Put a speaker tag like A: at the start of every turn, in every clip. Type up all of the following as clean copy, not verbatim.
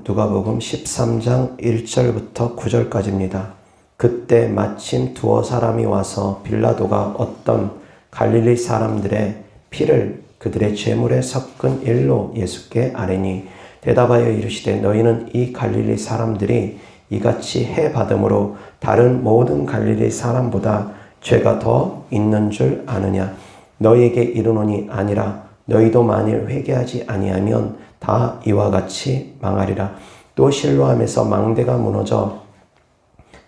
A: 누가복음 13장 1절부터 9절까지입니다. 그때 마침 두어 사람이 와서 빌라도가 어떤 갈릴리 사람들의 피를 그들의 제물에 섞은 일로 예수께 아뢰니 대답하여 이르시되 너희는 이 갈릴리 사람들이 이같이 해 받음으로 다른 모든 갈릴리 사람보다 죄가 더 있는 줄 아느냐. 너희에게 이르노니 아니라 너희도 만일 회개하지 아니하면 다 이와 같이 망하리라. 또 실로암에서 망대가 무너져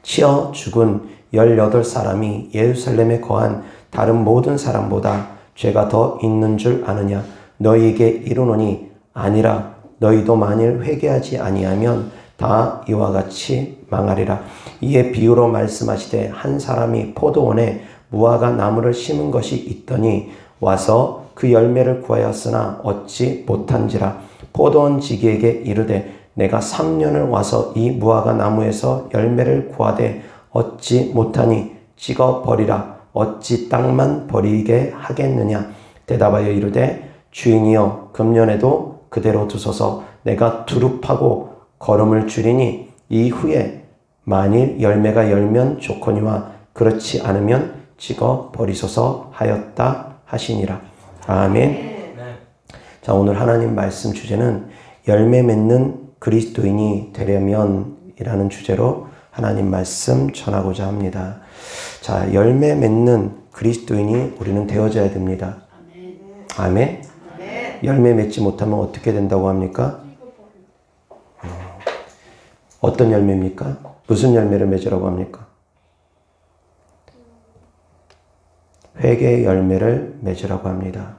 A: 치어 죽은 18사람이 예루살렘에 거한 다른 모든 사람보다 죄가 더 있는 줄 아느냐. 너희에게 이르노니 아니라 너희도 만일 회개하지 아니하면 다 이와 같이 망하리라. 이에 비유로 말씀하시되 한 사람이 포도원에 무화과 나무를 심은 것이 있더니 와서 그 열매를 구하였으나 얻지 못한지라. 포도원 지기에게 이르되 내가 3년을 와서 이 무화과 나무에서 열매를 구하되 얻지 못하니 찍어 버리라. 어찌 땅만 버리게 하겠느냐. 대답하여 이르되 주인이여 금년에도 그대로 두소서. 내가 두릅하고 거름을 줄이니 이후에 만일 열매가 열면 좋거니와 그렇지 않으면 찍어 버리소서 하였다 하시니라. 아멘. 자, 오늘 하나님 말씀 주제는 열매 맺는 그리스도인이 되려면 이라는 주제로 하나님 말씀 전하고자 합니다. 자, 열매 맺는 그리스도인이 우리는 되어져야 됩니다. 아멘. 열매 맺지 못하면 어떻게 된다고 합니까? 어떤 열매입니까? 무슨 열매를 맺으라고 합니까? 회개의 열매를 맺으라고 합니다.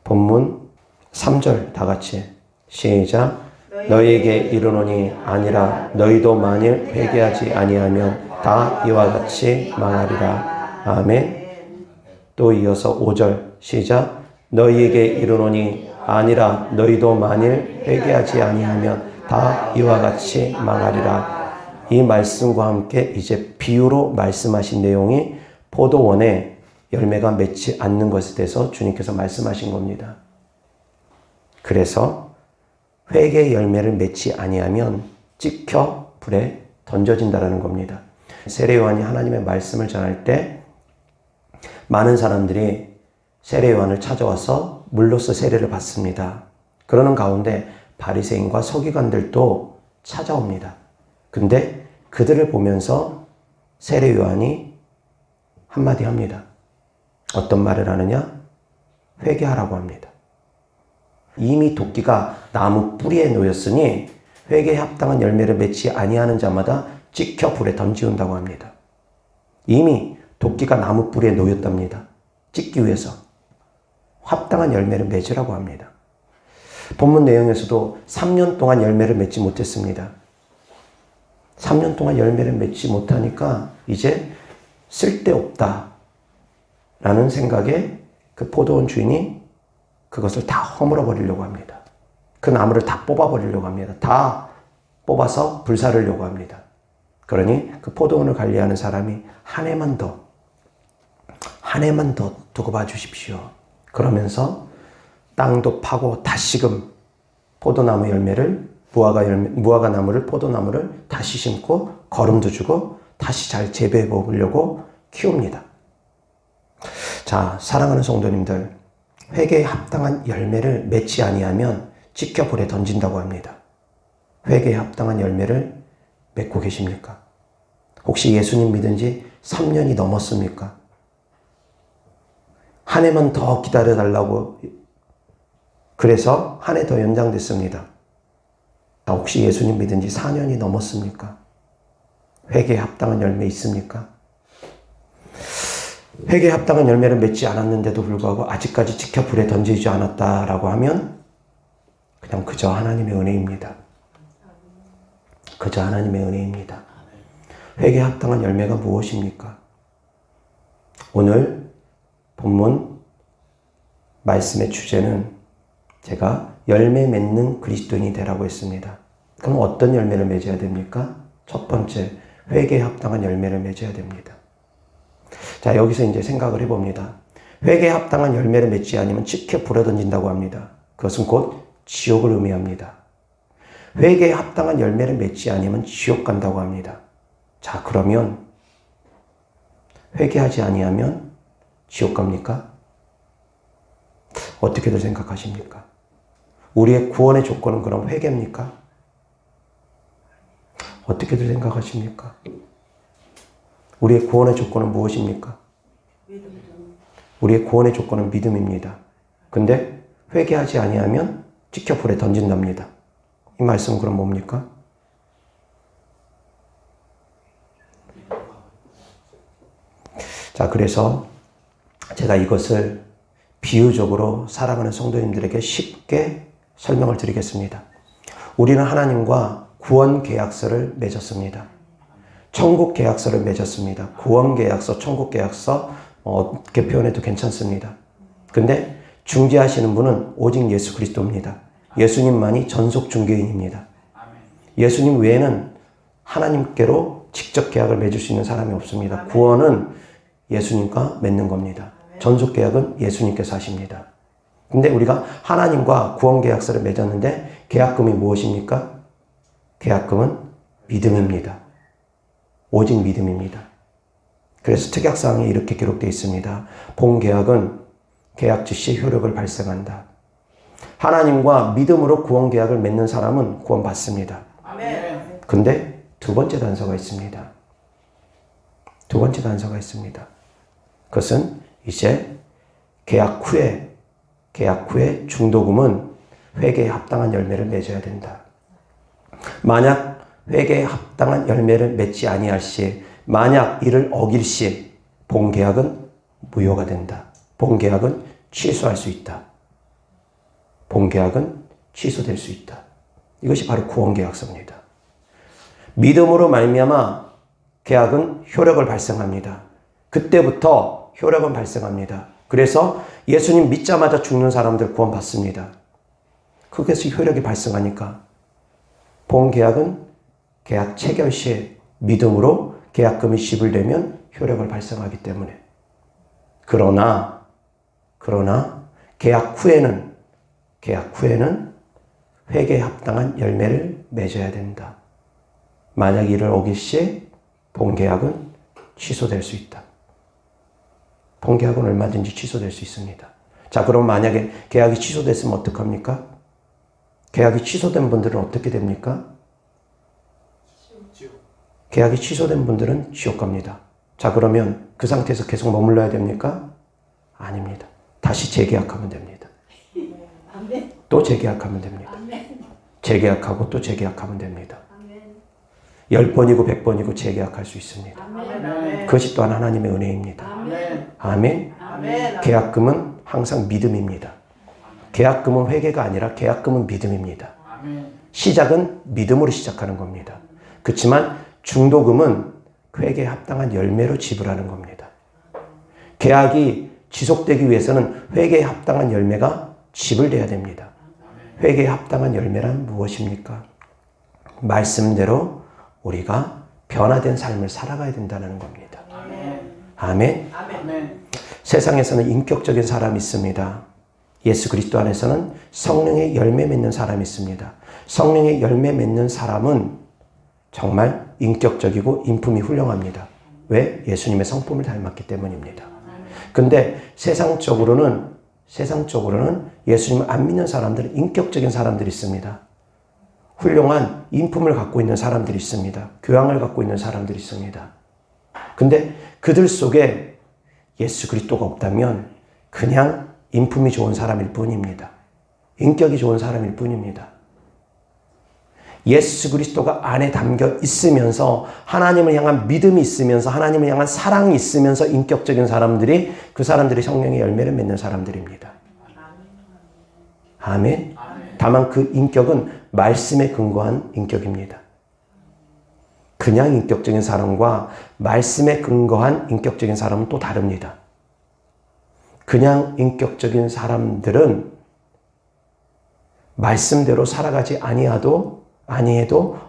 A: 본문 3절 다 같이 시작. 너희에게 이르노니 아니라 너희도 만일 회개하지 아니하면 다 이와 같이 망하리라. 아멘. 또 이어서 5절 시작. 너희에게 이르노니 아니라 너희도 만일 회개하지 아니하면 다 이와 같이 망하리라. 이 말씀과 함께 이제 비유로 말씀하신 내용이 포도원에 열매가 맺지 않는 것에 대해서 주님께서 말씀하신 겁니다. 그래서 회개의 열매를 맺지 아니하면 찍혀 불에 던져진다라는 겁니다. 세례 요한이 하나님의 말씀을 전할 때 많은 사람들이 세례 요한을 찾아와서 물로써 세례를 받습니다. 그러는 가운데 바리새인과 서기관들도 찾아옵니다. 근데 그들을 보면서 세례 요한이 한마디 합니다. 어떤 말을 하느냐? 회개하라고 합니다. 이미 도끼가 나무 뿌리에 놓였으니 회개에 합당한 열매를 맺지 아니하는 자마다 찍혀 불에 던지운다고 합니다. 이미 도끼가 나무 뿌리에 놓였답니다. 찍기 위해서 합당한 열매를 맺으라고 합니다. 본문 내용에서도 3년 동안 열매를 맺지 못했습니다. 3년 동안 열매를 맺지 못하니까 이제 쓸데없다 라는 생각에 그 포도원 주인이 그것을 다 허물어 버리려고 합니다. 그 나무를 다 뽑아 버리려고 합니다. 다 뽑아서 불사르려고 합니다. 그러니 그 포도원을 관리하는 사람이 한 해만 더 두고 봐 주십시오. 그러면서 땅도 파고 다시금 포도나무 열매를 무화과 나무를 포도나무를 다시 심고 거름도 주고 다시 잘 재배해 보려고 키웁니다. 자, 사랑하는 성도님들, 회개에 합당한 열매를 맺지 아니하면 찍혀 불에 던진다고 합니다. 회개에 합당한 열매를 맺고 계십니까? 혹시 예수님 믿은 지 3년이 넘었습니까? 한 해만 더 기다려달라고 그래서 한 해 더 연장됐습니다. 혹시 예수님 믿은 지 4년이 넘었습니까? 회개에 합당한 열매 있습니까? 회개에 합당한 열매를 맺지 않았는데도 불구하고 아직까지 찍혀 불에 던지지 않았다라고 하면 그냥 그저 하나님의 은혜입니다. 그저 하나님의 은혜입니다. 회개에 합당한 열매가 무엇입니까? 오늘 본문 말씀의 주제는 제가 열매 맺는 그리스도인이 되라고 했습니다. 그럼 어떤 열매를 맺어야 됩니까? 첫 번째, 회개에 합당한 열매를 맺어야 됩니다. 자, 여기서 이제 생각을 해봅니다. 회개에 합당한 열매를 맺지 않으면 찍혀 불에 던진다고 합니다. 그것은 곧 지옥을 의미합니다. 회개에 합당한 열매를 맺지 않으면 지옥 간다고 합니다. 자, 그러면 회개하지 아니하면 지옥 갑니까? 어떻게들 생각하십니까? 우리의 구원의 조건은 그럼 회개입니까? 어떻게들 생각하십니까? 우리의 구원의 조건은 무엇입니까? 우리의 구원의 조건은 믿음입니다. 근데 회개하지 아니하면 찍혀불에 던진답니다. 이 말씀은 그럼 뭡니까? 자, 그래서 제가 이것을 비유적으로 사랑하는 성도님들에게 쉽게 설명을 드리겠습니다. 우리는 하나님과 구원 계약서를 맺었습니다. 천국 계약서를 맺었습니다. 구원 계약서, 천국 계약서 어떻게 표현해도 괜찮습니다. 근데 중재하시는 분은 오직 예수 그리스도입니다. 예수님만이 전속 중개인입니다. 예수님 외에는 하나님께로 직접 계약을 맺을 수 있는 사람이 없습니다. 구원은 예수님과 맺는 겁니다. 전속 계약은 예수님께서 하십니다. 근데 우리가 하나님과 구원 계약서를 맺었는데 계약금이 무엇입니까? 계약금은 믿음입니다. 오직 믿음입니다. 그래서 특약사항에 이렇게 기록되어 있습니다. 본 계약은 계약 즉시 효력을 발생한다. 하나님과 믿음으로 구원 계약을 맺는 사람은 구원받습니다. 아멘. 근데 두 번째 단서가 있습니다. 두 번째 단서가 있습니다. 그것은 이제 계약 후에 중도금은 회개에 합당한 열매를 맺어야 된다. 만약 회개에 합당한 열매를 맺지 아니할 시, 만약 이를 어길 시 본 계약은 무효가 된다. 본 계약은 취소할 수 있다. 본 계약은 취소될 수 있다. 이것이 바로 구원 계약서입니다. 믿음으로 말미암아 계약은 효력을 발생합니다. 그때부터 효력은 발생합니다. 그래서 예수님 믿자마자 죽는 사람들 구원받습니다. 그것이 효력이 발생하니까 본 계약은 계약 체결 시에 믿음으로 계약금이 지불되면 효력을 발생하기 때문에 그러나 계약 후에는 회개에 합당한 열매를 맺어야 된다. 만약 이를 어길 시에 본 계약은 취소될 수 있다. 본 계약은 얼마든지 취소될 수 있습니다. 자, 그럼 만약에 계약이 취소됐으면 어떡합니까? 계약이 취소된 분들은 어떻게 됩니까? 계약이 취소된 분들은 지옥 갑니다. 자, 그러면 그 상태에서 계속 머물러야 됩니까? 아닙니다. 다시 재계약하면 됩니다. 또 재계약하면 됩니다. 재계약하고 또 재계약하면 됩니다. 10번이고 100번이고 재계약할 수 있습니다. 그것이 또한 하나님의 은혜입니다. 아멘. 계약금은 항상 믿음입니다. 계약금은 회개가 아니라 계약금은 믿음입니다. 시작은 믿음으로 시작하는 겁니다. 그렇지만 중도금은 회개에 합당한 열매로 지불하는 겁니다. 계약이 지속되기 위해서는 회개에 합당한 열매가 지불돼야 됩니다. 회개에 합당한 열매란 무엇입니까? 말씀대로 우리가 변화된 삶을 살아가야 된다는 겁니다. 아멘. 세상에서는 인격적인 사람이 있습니다. 예수 그리스도 안에서는 성령의 열매 맺는 사람이 있습니다. 성령의 열매 맺는 사람은 정말 인격적이고 인품이 훌륭합니다. 왜? 예수님의 성품을 닮았기 때문입니다. 근데 세상적으로는 예수님을 안 믿는 사람들은 인격적인 사람들이 있습니다. 훌륭한 인품을 갖고 있는 사람들이 있습니다. 교양을 갖고 있는 사람들이 있습니다. 근데 그들 속에 예수 그리스도가 없다면 그냥 인품이 좋은 사람일 뿐입니다. 인격이 좋은 사람일 뿐입니다. 예수 그리스도가 안에 담겨 있으면서 하나님을 향한 믿음이 있으면서 하나님을 향한 사랑이 있으면서 인격적인 사람들이 그 사람들이 성령의 열매를 맺는 사람들입니다. 아멘. 다만 그 인격은 말씀에 근거한 인격입니다. 그냥 인격적인 사람과 말씀에 근거한 인격적인 사람은 또 다릅니다. 그냥 인격적인 사람들은 말씀대로 살아가지 아니해도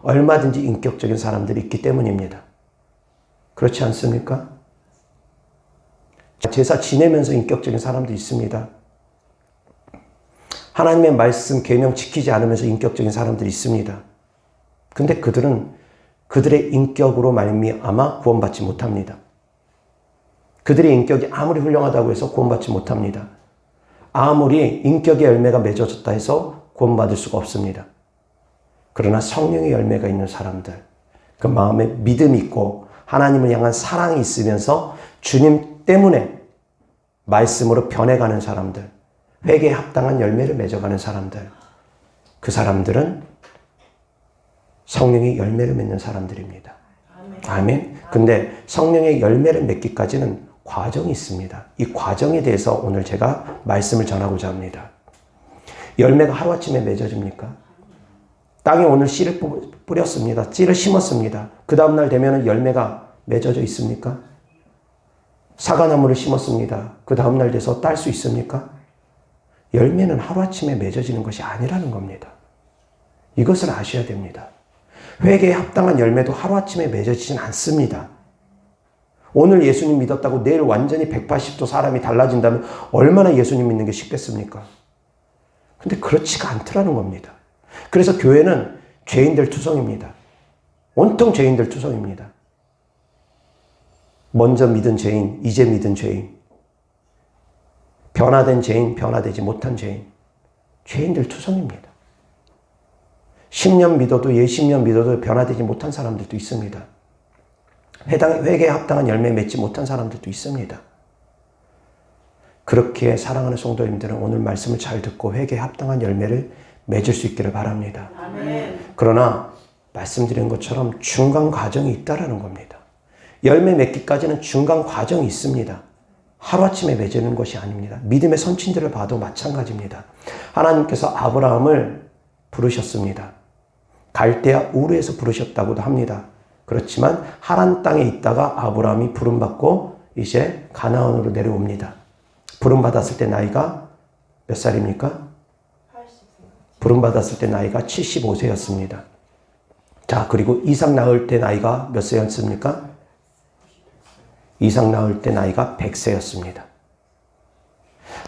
A: 얼마든지 인격적인 사람들이 있기 때문입니다. 그렇지 않습니까? 제사 지내면서 인격적인 사람도 있습니다. 하나님의 말씀 계명 지키지 않으면서 인격적인 사람들이 있습니다. 근데 그들은 그들의 인격으로 말미암아 구원받지 못합니다. 그들의 인격이 아무리 훌륭하다고 해서 구원받지 못합니다. 아무리 인격의 열매가 맺어졌다 해서 구원받을 수가 없습니다. 그러나 성령의 열매가 있는 사람들, 그 마음에 믿음이 있고 하나님을 향한 사랑이 있으면서 주님 때문에 말씀으로 변해가는 사람들, 회개에 합당한 열매를 맺어가는 사람들, 그 사람들은 성령의 열매를 맺는 사람들입니다. 아멘. 근데 성령의 열매를 맺기까지는 과정이 있습니다. 이 과정에 대해서 오늘 제가 말씀을 전하고자 합니다. 열매가 하루아침에 맺어집니까? 땅에 오늘 씨를 뿌렸습니다. 씨를 심었습니다. 그 다음날 되면 열매가 맺어져 있습니까? 사과나무를 심었습니다. 그 다음날 돼서 딸 수 있습니까? 열매는 하루아침에 맺어지는 것이 아니라는 겁니다. 이것을 아셔야 됩니다. 회개에 합당한 열매도 하루아침에 맺어지진 않습니다. 오늘 예수님 믿었다고 내일 완전히 180도 사람이 달라진다면 얼마나 예수님 믿는 게 쉽겠습니까? 근데 그렇지가 않더라는 겁니다. 그래서 교회는 죄인들 투성입니다. 온통 죄인들 투성입니다. 먼저 믿은 죄인, 이제 믿은 죄인, 변화된 죄인, 변화되지 못한 죄인, 죄인들 투성입니다. 10년 믿어도 10년 믿어도 변화되지 못한 사람들도 있습니다. 회개에 합당한 열매 맺지 못한 사람들도 있습니다. 그렇게 사랑하는 성도님들은 오늘 말씀을 잘 듣고 회개에 합당한 열매를 맺을 수 있기를 바랍니다. 아멘. 그러나 말씀드린 것처럼 중간 과정이 있다라는 겁니다. 열매 맺기까지는 중간 과정이 있습니다. 하루아침에 맺는 것이 아닙니다. 믿음의 선친들을 봐도 마찬가지입니다. 하나님께서 아브라함을 부르셨습니다. 갈대아 우르에서 부르셨다고도 합니다. 그렇지만 하란 땅에 있다가 아브라함이 부름받고 이제 가나안으로 내려옵니다. 부름받았을 때 나이가 몇 살입니까? 80세. 부름받았을 때 나이가 75세였습니다. 자, 그리고 이삭 낳을 때 나이가 몇 세였습니까? 이삭 낳을 때 나이가 100세였습니다.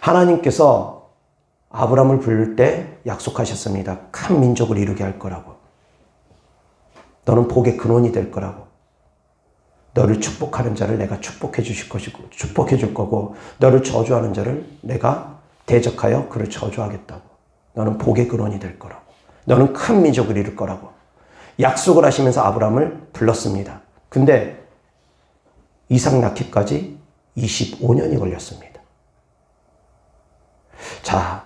A: 하나님께서 아브라함을 부를 때 약속하셨습니다. 큰 민족을 이루게 할 거라고. 너는 복의 근원이 될 거라고. 너를 축복하는 자를 내가 축복해 주실 것이고, 축복해 줄 거고, 너를 저주하는 자를 내가 대적하여 그를 저주하겠다고. 너는 복의 근원이 될 거라고. 너는 큰 민족을 이룰 거라고. 약속을 하시면서 아브라함을 불렀습니다. 근데 이삭 낳기까지 25년이 걸렸습니다. 자,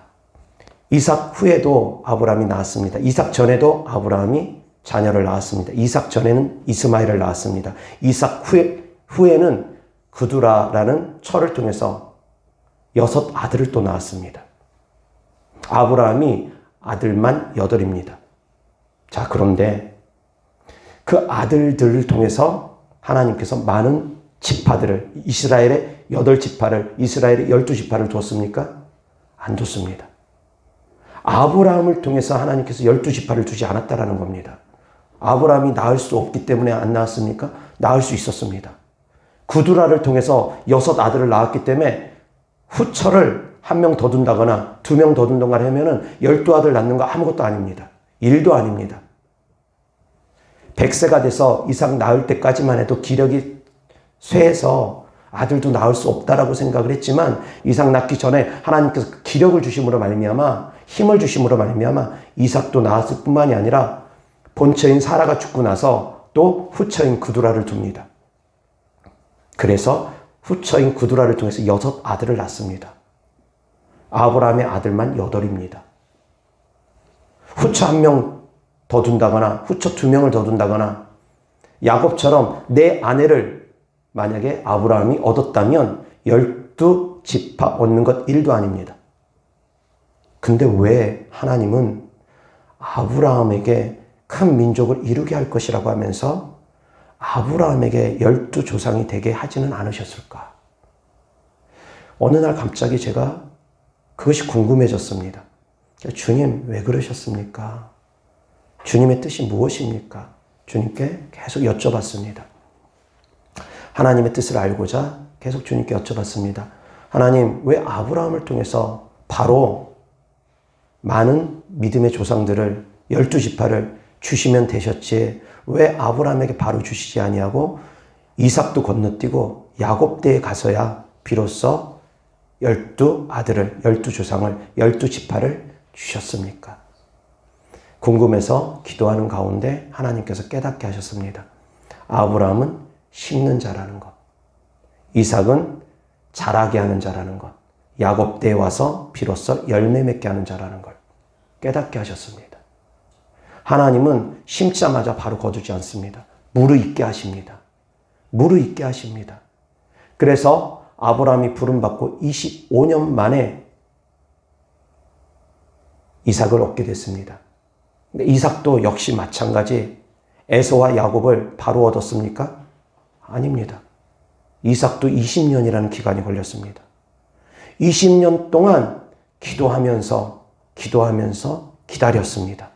A: 이삭 후에도 아브라함이 낳았습니다. 이삭 전에도 아브라함이 자녀를 낳았습니다. 이삭 전에는 이스마엘을 낳았습니다. 이삭 후에는 그두라라는 철을 통해서 6 아들을 또 낳았습니다. 아브라함이 아들만 8입니다. 자, 그런데 그 아들들을 통해서 하나님께서 많은 지파들을, 이스라엘의 8지파를, 이스라엘의 12지파를 뒀습니까? 안 뒀습니다. 아브라함을 통해서 하나님께서 12지파를 두지 않았다라는 겁니다. 아브라함이 낳을 수 없기 때문에 안 낳았습니까? 낳을 수 있었습니다. 구두라를 통해서 6 아들을 낳았기 때문에 후처를 1명 더 둔다거나 2명 더 둔다거나 하면은 12아들 낳는 거 아무것도 아닙니다. 일도 아닙니다. 100세가 돼서 이삭 낳을 때까지만 해도 기력이 쇠해서 아들도 낳을 수 없다라고 생각을 했지만 이삭 낳기 전에 하나님께서 기력을 주심으로 말미암아 힘을 주심으로 말미암아 이삭도 낳았을 뿐만이 아니라 본처인 사라가 죽고 나서 또 후처인 구두라를 둡니다. 그래서 후처인 구두라를 통해서 6 아들을 낳습니다. 아브라함의 아들만 8입니다. 후처 1명 더 둔다거나 후처 2명을 더 둔다거나 야곱처럼 내 아내를 만약에 아브라함이 얻었다면 12지파 얻는 것 1도 아닙니다. 근데 왜 하나님은 아브라함에게 큰 민족을 이루게 할 것이라고 하면서 아브라함에게 12조상이 되게 하지는 않으셨을까? 어느 날 갑자기 제가 그것이 궁금해졌습니다. 주님, 왜 그러셨습니까? 주님의 뜻이 무엇입니까? 주님께 계속 여쭤봤습니다. 하나님의 뜻을 알고자 계속 주님께 여쭤봤습니다. 하나님, 왜 아브라함을 통해서 바로 많은 믿음의 조상들을 12지파를 주시면 되셨지 왜 아브라함에게 바로 주시지 아니하고 이삭도 건너뛰고 야곱 때에 가서야 비로소 12아들을 12조상을 12지파를 주셨습니까? 궁금해서 기도하는 가운데 하나님께서 깨닫게 하셨습니다. 아브라함은 심는 자라는 것, 이삭은 자라게 하는 자라는 것, 야곱 때에 와서 비로소 열매 맺게 하는 자라는 걸 깨닫게 하셨습니다. 하나님은 심자마자 바로 거두지 않습니다. 무르익게 하십니다. 무르익게 하십니다. 그래서 아브라함이 부름받고 25년 만에 이삭을 얻게 됐습니다. 근데 이삭도 역시 마찬가지 에서와 야곱을 바로 얻었습니까? 아닙니다. 이삭도 20년이라는 기간이 걸렸습니다. 20년 동안 기도하면서 기다렸습니다.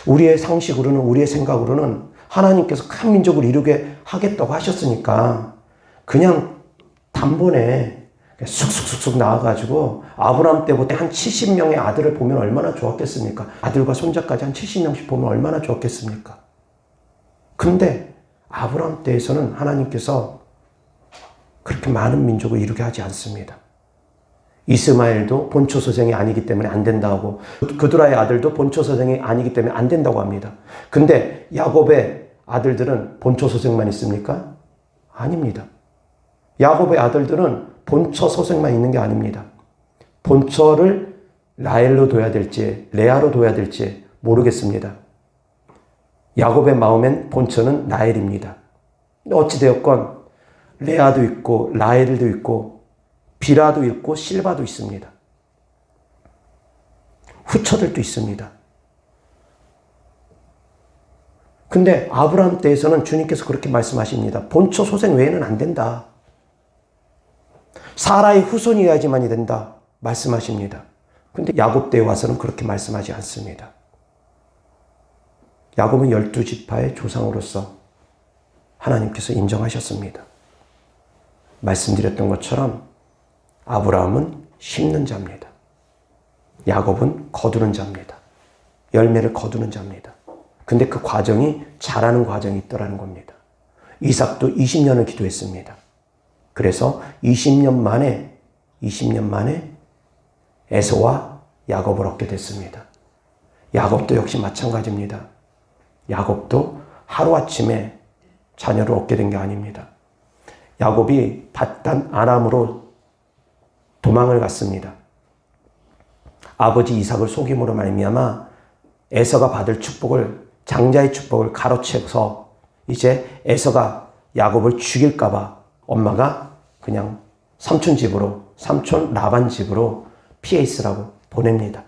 A: 우리의 상식으로는, 우리의 생각으로는 하나님께서 큰 민족을 이루게 하겠다고 하셨으니까 그냥 단번에 쑥쑥쑥쑥 나와가지고 아브라함 때부터 한 70명의 아들을 보면 얼마나 좋았겠습니까? 아들과 손자까지 한 70명씩 보면 얼마나 좋았겠습니까? 근데 아브라함 때에서는 하나님께서 그렇게 많은 민족을 이루게 하지 않습니다. 이스마엘도 본초 소생이 아니기 때문에 안 된다고, 그두라의 아들도 본초 소생이 아니기 때문에 안 된다고 합니다. 근데 야곱의 아들들은 본초 소생만 있습니까? 아닙니다. 야곱의 아들들은 본처 소생만 있는 게 아닙니다. 본처를 라헬로 둬야 될지 레아로 둬야 될지 모르겠습니다. 야곱의 마음엔 본처는 라헬입니다. 어찌되었건 레아도 있고 라헬도 있고 비라도 있고 실바도 있습니다. 후처들도 있습니다. 근데 아브라함 때에서는 주님께서 그렇게 말씀하십니다. 본처 소생 외에는 안 된다. 사라의 후손이어야지만이 된다 말씀하십니다. 근데 야곱 때에 와서는 그렇게 말씀하지 않습니다. 야곱은 12지파의 조상으로서 하나님께서 인정하셨습니다. 말씀드렸던 것처럼 아브라함은 심는 자입니다. 야곱은 거두는 자입니다. 열매를 거두는 자입니다. 근데 그 과정이 자라는 과정이 있더라는 겁니다. 이삭도 20년을 기도했습니다. 그래서 20년 만에 에서와 야곱을 얻게 됐습니다. 야곱도 역시 마찬가지입니다. 야곱도 하루아침에 자녀를 얻게 된 게 아닙니다. 야곱이 밧단 아람으로 도망을 갔습니다. 아버지 이삭을 속임으로 말미암아 에서가 받을 축복을, 장자의 축복을 가로채서 이제 에서가 야곱을 죽일까 봐 엄마가 그냥 삼촌 집으로, 삼촌 라반 집으로 피해 있으라고 보냅니다.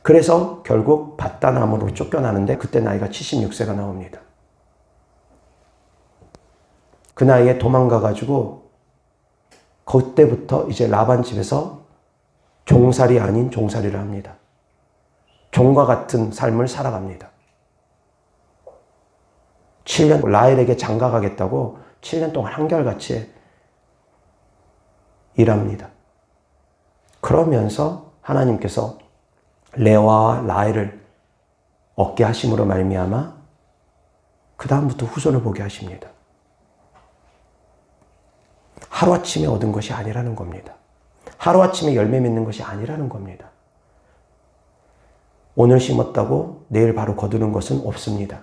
A: 그래서 결국 밧단암으로 쫓겨나는데 그때 나이가 76세가 나옵니다. 그 나이에 도망가가지고 그때부터 이제 라반 집에서 종살이 아닌 종살이를 합니다. 종과 같은 삶을 살아갑니다. 7년 라헬에게 장가가겠다고 7년 동안 한결같이 일합니다. 그러면서 하나님께서 레아와 라헬을 얻게 하심으로 말미암아 그 다음부터 후손을 보게 하십니다. 하루아침에 얻은 것이 아니라는 겁니다. 하루아침에 열매 맺는 것이 아니라는 겁니다. 오늘 심었다고 내일 바로 거두는 것은 없습니다.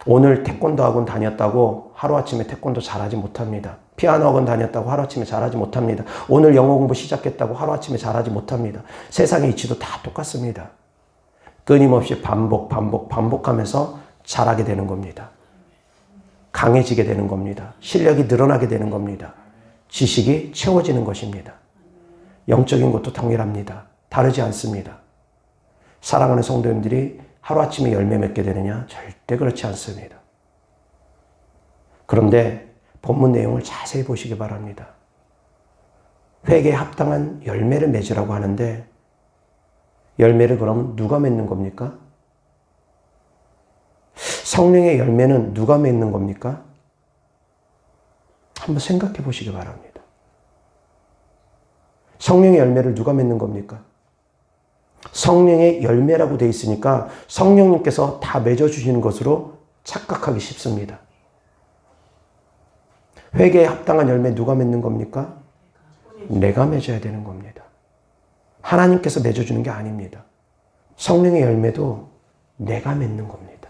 A: 오늘 태권도 학원 다녔다고 하루아침에 태권도 잘하지 못합니다. 피아노 학원 다녔다고 하루아침에 잘하지 못합니다. 오늘 영어 공부 시작했다고 하루아침에 잘하지 못합니다. 세상의 이치도 다 똑같습니다. 끊임없이 반복하면서 잘하게 되는 겁니다. 강해지게 되는 겁니다. 실력이 늘어나게 되는 겁니다. 지식이 채워지는 것입니다. 영적인 것도 동일합니다. 다르지 않습니다. 사랑하는 성도님들이 하루아침에 열매 맺게 되느냐? 절대 그렇지 않습니다. 그런데 본문 내용을 자세히 보시기 바랍니다. 회개에 합당한 열매를 맺으라고 하는데 열매를 그럼 누가 맺는 겁니까? 성령의 열매는 누가 맺는 겁니까? 한번 생각해 보시기 바랍니다. 성령의 열매를 누가 맺는 겁니까? 성령의 열매라고 되어 있으니까 성령님께서 다 맺어주시는 것으로 착각하기 쉽습니다. 회개에 합당한 열매 누가 맺는 겁니까? 내가 맺어야 되는 겁니다. 하나님께서 맺어주는 게 아닙니다. 성령의 열매도 내가 맺는 겁니다.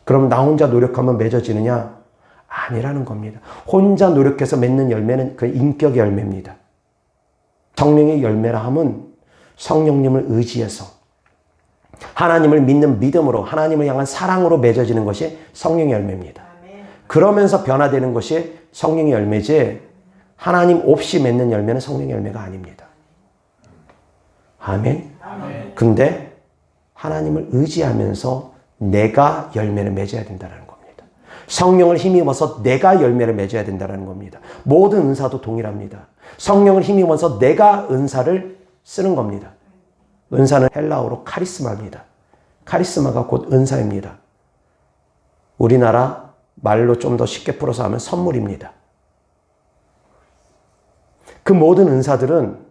A: 그럼 나 혼자 노력하면 맺어지느냐? 아니라는 겁니다. 혼자 노력해서 맺는 열매는 그 인격의 열매입니다. 성령의 열매라 함은 성령님을 의지해서 하나님을 믿는 믿음으로 하나님을 향한 사랑으로 맺어지는 것이 성령의 열매입니다. 그러면서 변화되는 것이 성령의 열매지 하나님 없이 맺는 열매는 성령의 열매가 아닙니다. 아멘. 근데 하나님을 의지하면서 내가 열매를 맺어야 된다는 겁니다. 성령을 힘입어서 내가 열매를 맺어야 된다는 겁니다. 모든 은사도 동일합니다. 성령을 힘입어서 내가 은사를 쓰는 겁니다. 은사는 헬라어로 카리스마입니다. 카리스마가 곧 은사입니다. 우리나라 말로 좀 더 쉽게 풀어서 하면 선물입니다. 그 모든 은사들은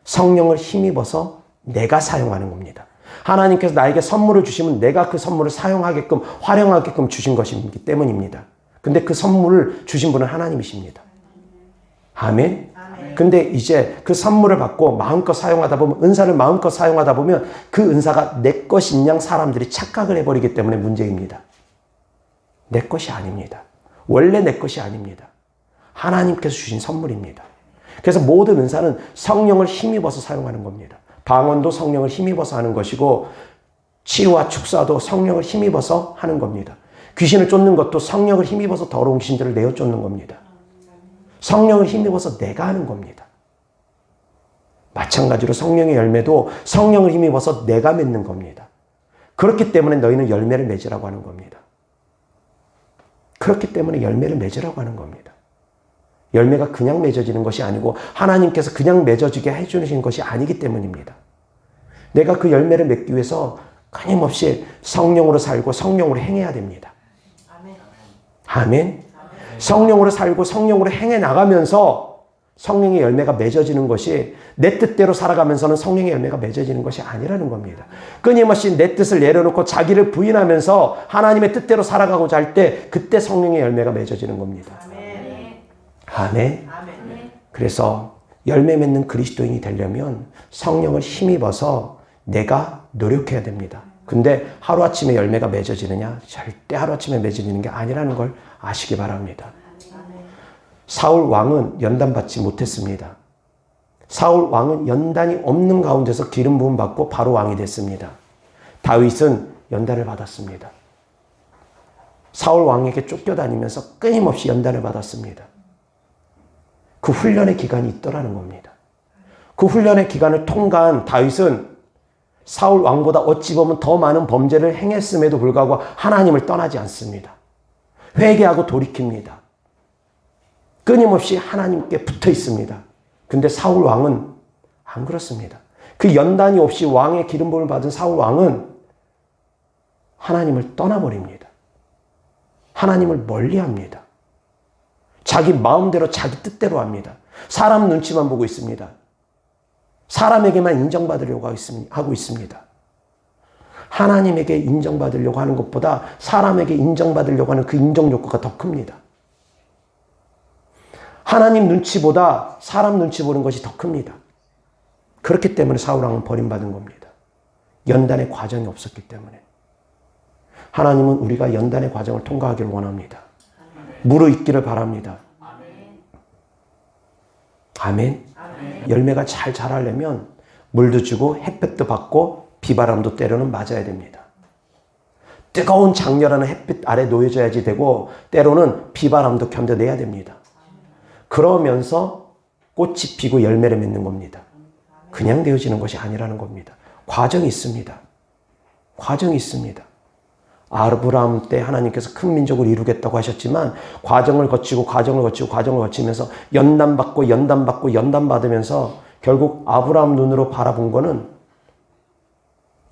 A: 성령을 힘입어서 내가 사용하는 겁니다. 하나님께서 나에게 선물을 주시면 내가 그 선물을 사용하게끔 활용하게끔 주신 것이기 때문입니다. 근데 그 선물을 주신 분은 하나님이십니다. 아멘. 근데 이제 그 선물을 받고 마음껏 사용하다 보면 은사를 마음껏 사용하다 보면 그 은사가 내 것인 양 사람들이 착각을 해버리기 때문에 문제입니다. 내 것이 아닙니다. 원래 내 것이 아닙니다. 하나님께서 주신 선물입니다. 그래서 모든 은사는 성령을 힘입어서 사용하는 겁니다. 방언도 성령을 힘입어서 하는 것이고 치유와 축사도 성령을 힘입어서 하는 겁니다. 귀신을 쫓는 것도 성령을 힘입어서 더러운 귀신들을 내어 쫓는 겁니다. 성령을 힘입어서 내가 하는 겁니다. 마찬가지로 성령의 열매도 성령을 힘입어서 내가 맺는 겁니다. 그렇기 때문에 너희는 열매를 맺으라고 하는 겁니다. 그렇기 때문에 열매를 맺으라고 하는 겁니다. 열매가 그냥 맺어지는 것이 아니고 하나님께서 그냥 맺어지게 해주신 것이 아니기 때문입니다. 내가 그 열매를 맺기 위해서 끊임없이 성령으로 살고 성령으로 행해야 됩니다. 아멘. 성령으로 살고 성령으로 행해 나가면서 성령의 열매가 맺어지는 것이 내 뜻대로 살아가면서는 성령의 열매가 맺어지는 것이 아니라는 겁니다. 끊임없이 내 뜻을 내려놓고 자기를 부인하면서 하나님의 뜻대로 살아가고자 할 때 그때 성령의 열매가 맺어지는 겁니다. 아멘. 그래서 열매 맺는 그리스도인이 되려면 성령을 힘입어서 내가 노력해야 됩니다. 근데 하루아침에 열매가 맺어지느냐? 절대 하루아침에 맺어지는 게 아니라는 걸 아시기 바랍니다. 사울 왕은 연단받지 못했습니다. 사울 왕은 연단이 없는 가운데서 기름 부음 받고 바로 왕이 됐습니다. 다윗은 연단을 받았습니다. 사울 왕에게 쫓겨다니면서 끊임없이 연단을 받았습니다. 그 훈련의 기간이 있더라는 겁니다. 그 훈련의 기간을 통과한 다윗은 사울 왕보다 어찌 보면 더 많은 범죄를 행했음에도 불구하고 하나님을 떠나지 않습니다. 회개하고 돌이킵니다. 끊임없이 하나님께 붙어 있습니다. 근데 사울 왕은 안 그렇습니다. 그 연단이 없이 왕의 기름 부음을 받은 사울 왕은 하나님을 떠나버립니다. 하나님을 멀리합니다. 자기 마음대로 자기 뜻대로 합니다. 사람 눈치만 보고 있습니다. 사람에게만 인정받으려고 하고 있습니다. 하나님에게 인정받으려고 하는 것보다 사람에게 인정받으려고 하는 그 인정 욕구가 더 큽니다. 하나님 눈치보다 사람 눈치 보는 것이 더 큽니다. 그렇기 때문에 사울 왕은 버림받은 겁니다. 연단의 과정이 없었기 때문에. 하나님은 우리가 연단의 과정을 통과하기를 원합니다. 무르익기를 바랍니다. 아멘. 열매가 잘 자라려면 물도 주고 햇볕도 받고 비바람도 때로는 맞아야 됩니다. 뜨거운 장렬하는 햇빛 아래 놓여져야지 되고 때로는 비바람도 견뎌내야 됩니다. 그러면서 꽃이 피고 열매를 맺는 겁니다. 그냥 되어지는 것이 아니라는 겁니다. 과정이 있습니다. 과정이 있습니다. 아브라함 때 하나님께서 큰 민족을 이루겠다고 하셨지만 과정을 거치면서 연단받으면서 결국 아브라함 눈으로 바라본 거는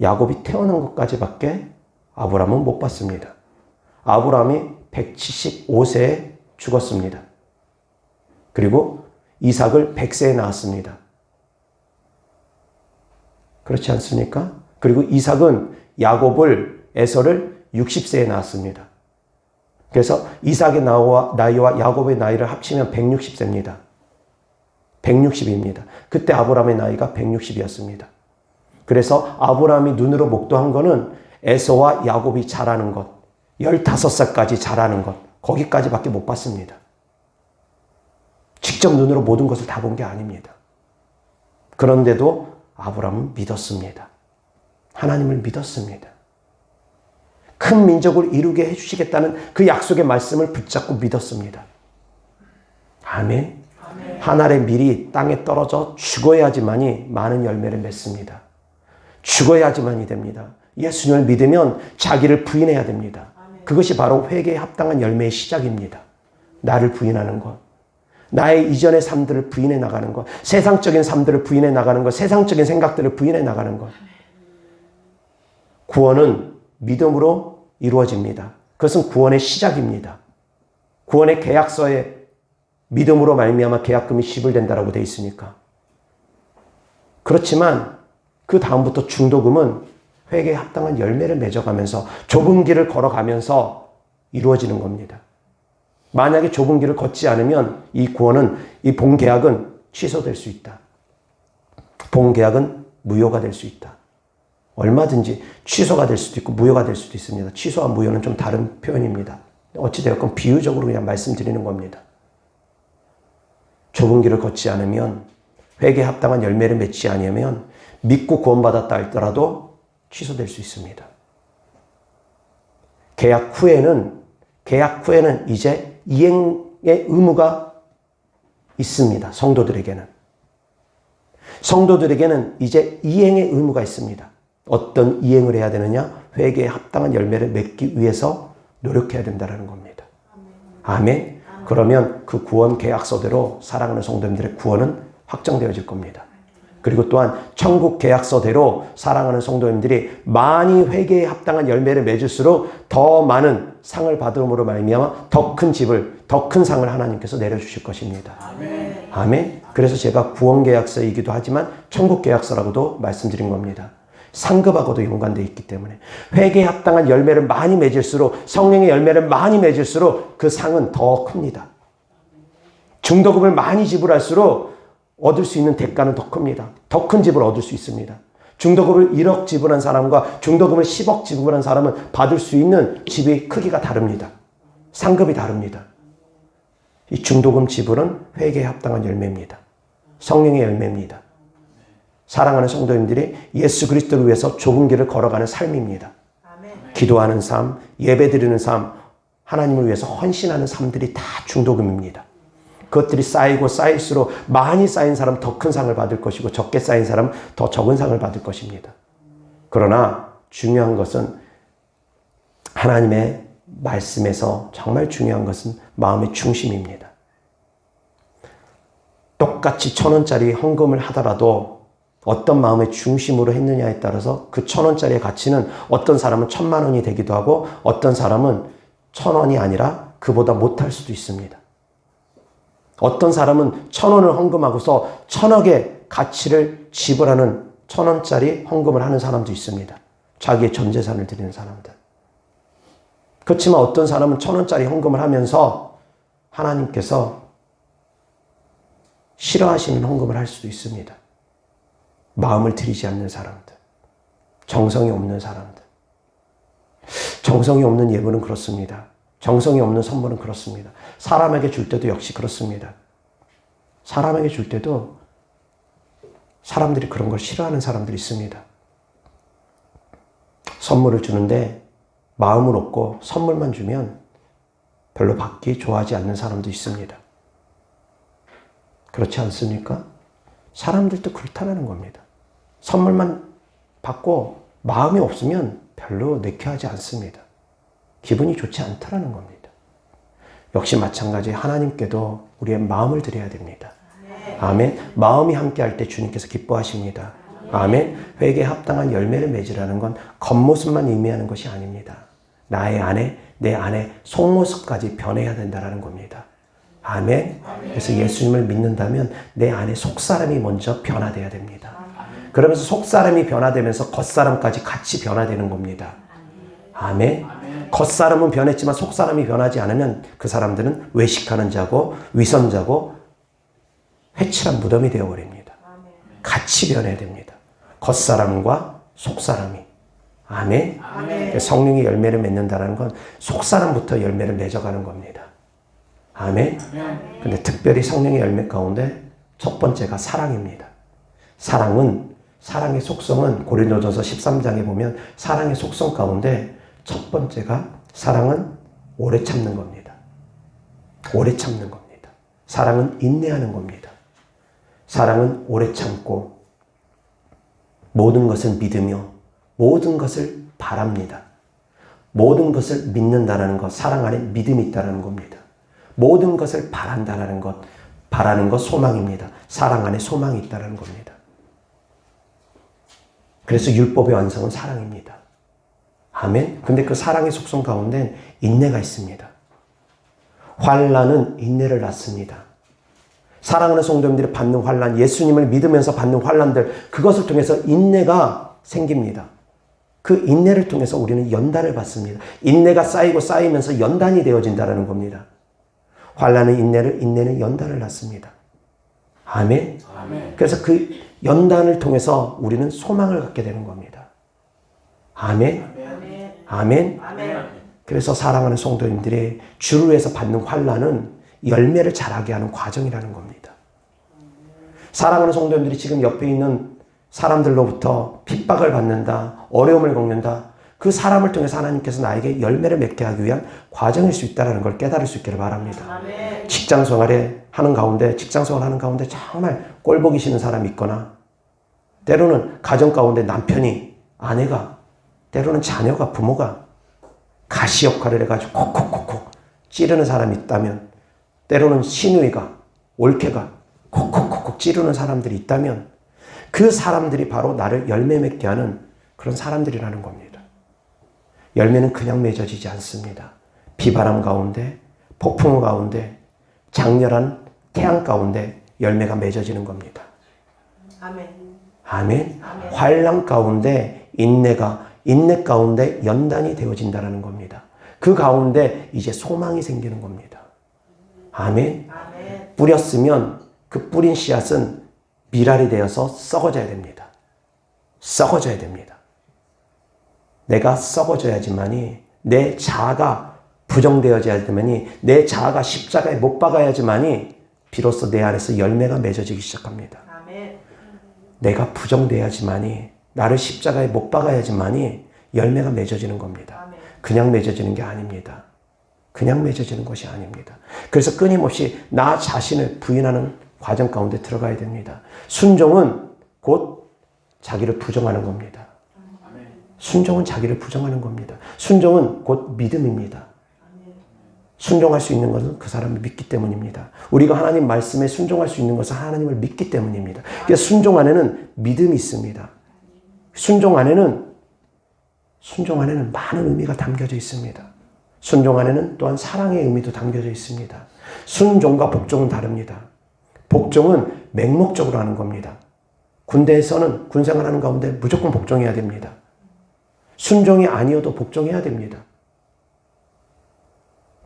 A: 야곱이 태어난 것까지밖에 아브라함은 못 봤습니다. 아브라함이 175세에 죽었습니다. 그리고 이삭을 100세에 낳았습니다. 그렇지 않습니까? 그리고 이삭은 에서를 60세에 낳았습니다. 그래서 이삭의 나이와 야곱의 나이를 합치면 160세입니다. 160입니다. 그때 아브라함의 나이가 160이었습니다. 그래서 아브라함이 눈으로 목도한 거는 에서와 야곱이 자라는 것, 15살까지 자라는 것, 거기까지밖에 못 봤습니다. 직접 눈으로 모든 것을 다 본 게 아닙니다. 그런데도 아브라함은 믿었습니다. 하나님을 믿었습니다. 큰 민족을 이루게 해주시겠다는 그 약속의 말씀을 붙잡고 믿었습니다. 아멘. 한 알의 밀이 땅에 떨어져 죽어야지만이 많은 열매를 맺습니다. 죽어야지만이 됩니다. 예수님을 믿으면 자기를 부인해야 됩니다. 그것이 바로 회개에 합당한 열매의 시작입니다. 나를 부인하는 것. 나의 이전의 삶들을 부인해 나가는 것. 세상적인 삶들을 부인해 나가는 것. 세상적인 생각들을 부인해 나가는 것. 구원은 믿음으로 이루어집니다. 그것은 구원의 시작입니다. 구원의 계약서에 믿음으로 말미암아 계약금이 지불된다라고 되어 있으니까. 그렇지만 그 다음부터 중도금은 회개에 합당한 열매를 맺어가면서 좁은 길을 걸어가면서 이루어지는 겁니다. 만약에 좁은 길을 걷지 않으면 이 구원은, 이 본계약은 취소될 수 있다. 본계약은 무효가 될 수 있다. 얼마든지 취소가 될 수도 있고 무효가 될 수도 있습니다. 취소와 무효는 좀 다른 표현입니다. 어찌되었건 비유적으로 그냥 말씀드리는 겁니다. 좁은 길을 걷지 않으면, 회개에 합당한 열매를 맺지 않으면 믿고 구원받았다 할더라도 취소될 수 있습니다. 계약 후에는 이제 이행의 의무가 있습니다. 성도들에게는 이제 이행의 의무가 있습니다. 어떤 이행을 해야 되느냐? 회개에 합당한 열매를 맺기 위해서 노력해야 된다는 겁니다. 아멘. 그러면 그 구원 계약서대로 사랑하는 성도님들의 구원은 확정되어질 겁니다. 그리고 또한 천국 계약서대로 사랑하는 성도님들이 많이 회개에 합당한 열매를 맺을수록 더 많은 상을 받음으로 말미암아 더 큰 집을, 더 큰 상을 하나님께서 내려주실 것입니다. 아멘. 아멘. 그래서 제가 구원 계약서이기도 하지만 천국 계약서라고도 말씀드린 겁니다. 상급하고도 연관되어 있기 때문에 회개에 합당한 열매를 많이 맺을수록, 성령의 열매를 많이 맺을수록 그 상은 더 큽니다. 중도금을 많이 지불할수록 얻을 수 있는 대가는 더 큽니다. 더 큰 집을 얻을 수 있습니다. 중도금을 1억 지불한 사람과 중도금을 10억 지불한 사람은 받을 수 있는 집의 크기가 다릅니다. 상급이 다릅니다. 이 중도금 지불은 회개에 합당한 열매입니다. 성령의 열매입니다. 사랑하는 성도님들이 예수 그리스도를 위해서 좁은 길을 걸어가는 삶입니다. 기도하는 삶, 예배드리는 삶, 하나님을 위해서 헌신하는 삶들이 다 중도금입니다. 그것들이 쌓이고 쌓일수록 많이 쌓인 사람은 더 큰 상을 받을 것이고 적게 쌓인 사람은 더 적은 상을 받을 것입니다. 그러나 중요한 것은 하나님의 말씀에서 정말 중요한 것은 마음의 중심입니다. 똑같이 1,000원짜리 헌금을 하더라도 어떤 마음의 중심으로 했느냐에 따라서 그 1,000원짜리의 가치는 어떤 사람은 1,000만 원이 되기도 하고 어떤 사람은 1,000원이 아니라 그보다 못할 수도 있습니다. 어떤 사람은 1,000원을 헌금하고서 1,000억의 가치를 지불하는 1,000원짜리 헌금을 하는 사람도 있습니다. 자기의 전 재산을 드리는 사람들. 그렇지만 어떤 사람은 1,000원짜리 헌금을 하면서 하나님께서 싫어하시는 헌금을 할 수도 있습니다. 마음을 들이지 않는 사람들. 정성이 없는 사람들. 정성이 없는 예물은 그렇습니다. 정성이 없는 선물은 그렇습니다. 사람에게 줄 때도 역시 그렇습니다. 사람에게 줄 때도 사람들이 그런 걸 싫어하는 사람들이 있습니다. 선물을 주는데 마음은 없고 선물만 주면 별로 받기 좋아하지 않는 사람도 있습니다. 그렇지 않습니까? 사람들도 그렇다는 겁니다. 선물만 받고 마음이 없으면 별로 내켜하지 않습니다. 기분이 좋지 않다라는 겁니다. 역시 마찬가지 하나님께도 우리의 마음을 드려야 됩니다. 아멘. 마음이 함께할 때 주님께서 기뻐하십니다. 아멘. 회개에 합당한 열매를 맺으라는 건 겉모습만 의미하는 것이 아닙니다. 나의 안에, 내 안에 속모습까지 변해야 된다는 겁니다. 아멘. 그래서 예수님을 믿는다면 내 안에 속사람이 먼저 변화돼야 됩니다. 그러면서 속사람이 변화되면서 겉사람까지 같이 변화되는 겁니다. 아멘. 겉사람은 변했지만 속사람이 변하지 않으면 그 사람들은 외식하는 자고 위선자고 회칠한 무덤이 되어버립니다. 같이 변해야 됩니다. 겉사람과 속사람이. 아멘. 성령이 열매를 맺는다는 건 속사람부터 열매를 맺어가는 겁니다. 아멘. 근데 특별히 성령의 열매 가운데 첫 번째가 사랑입니다. 사랑의 속성은 고린도전서 13장에 보면 사랑의 속성 가운데 첫 번째가 사랑은 오래 참는 겁니다. 오래 참는 겁니다. 사랑은 인내하는 겁니다. 사랑은 오래 참고 모든 것을 믿으며 모든 것을 바랍니다. 모든 것을 믿는다는 것, 사랑 안에 믿음이 있다는 겁니다. 모든 것을 바란다는 것, 바라는 것 소망입니다. 사랑 안에 소망이 있다는 겁니다. 그래서 율법의 완성은 사랑입니다. 아멘. 근데 그 사랑의 속성 가운데 인내가 있습니다. 환난은 인내를 낳습니다. 사랑하는 성도님들이 받는 환난, 예수님을 믿으면서 받는 환난들, 그것을 통해서 인내가 생깁니다. 그 인내를 통해서 우리는 연단을 받습니다. 인내가 쌓이고 쌓이면서 연단이 되어진다는 겁니다. 환난은 인내는 연단을 낳습니다. 아멘. 그래서 그 연단을 통해서 우리는 소망을 갖게 되는 겁니다. 아멘. 아멘. 그래서 사랑하는 성도님들이 주를 위해서 받는 환난은 열매를 자라게 하는 과정이라는 겁니다. 사랑하는 성도님들이 지금 옆에 있는 사람들로부터 핍박을 받는다, 어려움을 겪는다. 그 사람을 통해서 하나님께서 나에게 열매를 맺게 하기 위한 과정일 수 있다는 걸 깨달을 수 있기를 바랍니다. 직장 생활을 하는 가운데 정말 꼴보기 싫은 사람이 있거나 때로는 가정 가운데 남편이, 아내가, 때로는 자녀가, 부모가 가시 역할을 해가지고 콕콕콕콕 찌르는 사람이 있다면, 때로는 시누이가, 올케가 콕콕콕콕 찌르는 사람들이 있다면 그 사람들이 바로 나를 열매 맺게 하는 그런 사람들이라는 겁니다. 열매는 그냥 맺어지지 않습니다. 비바람 가운데, 폭풍 가운데, 장렬한 태양 가운데 열매가 맺어지는 겁니다. 아멘. 환난 가운데 인내 가운데 연단이 되어진다는 겁니다. 그 가운데 이제 소망이 생기는 겁니다. 아멘. 뿌렸으면 그 뿌린 씨앗은 밀알이 되어서 썩어져야 됩니다. 썩어져야 됩니다. 내가 썩어져야지만이, 내 자아가 부정되어져야지만이, 내 자아가 십자가에 못 박아야지만이 비로소 내 안에서 열매가 맺어지기 시작합니다. 내가 부정돼야지만이, 나를 십자가에 못 박아야지만이 열매가 맺어지는 겁니다. 그냥 맺어지는 게 아닙니다. 그냥 맺어지는 것이 아닙니다. 그래서 끊임없이 나 자신을 부인하는 과정 가운데 들어가야 됩니다. 순종은 곧 자기를 부정하는 겁니다. 순종은 자기를 부정하는 겁니다. 순종은 곧 믿음입니다. 순종할 수 있는 것은 그 사람을 믿기 때문입니다. 우리가 하나님 말씀에 순종할 수 있는 것은 하나님을 믿기 때문입니다. 그래서 순종 안에는 믿음이 있습니다. 순종 안에는 많은 의미가 담겨져 있습니다. 순종 안에는 또한 사랑의 의미도 담겨져 있습니다. 순종과 복종은 다릅니다. 복종은 맹목적으로 하는 겁니다. 군대에서는 군생활하는 가운데 무조건 복종해야 됩니다. 순종이 아니어도 복종해야 됩니다.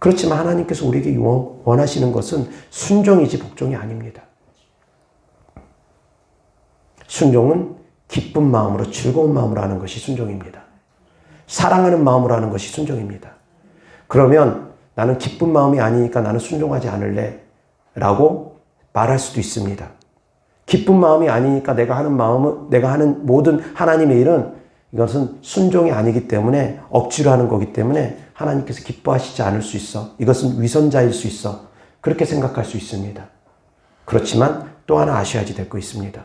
A: 그렇지만 하나님께서 우리에게 원하시는 것은 순종이지 복종이 아닙니다. 순종은 기쁜 마음으로, 즐거운 마음으로 하는 것이 순종입니다. 사랑하는 마음으로 하는 것이 순종입니다. 그러면 나는 기쁜 마음이 아니니까 나는 순종하지 않을래 라고 말할 수도 있습니다. 기쁜 마음이 아니니까 내가 하는 모든 하나님의 일은 이것은 순종이 아니기 때문에, 억지로 하는 거기 때문에 하나님께서 기뻐하시지 않을 수 있어. 이것은 위선자일 수 있어. 그렇게 생각할 수 있습니다. 그렇지만 또 하나 아셔야지 될 거 있습니다.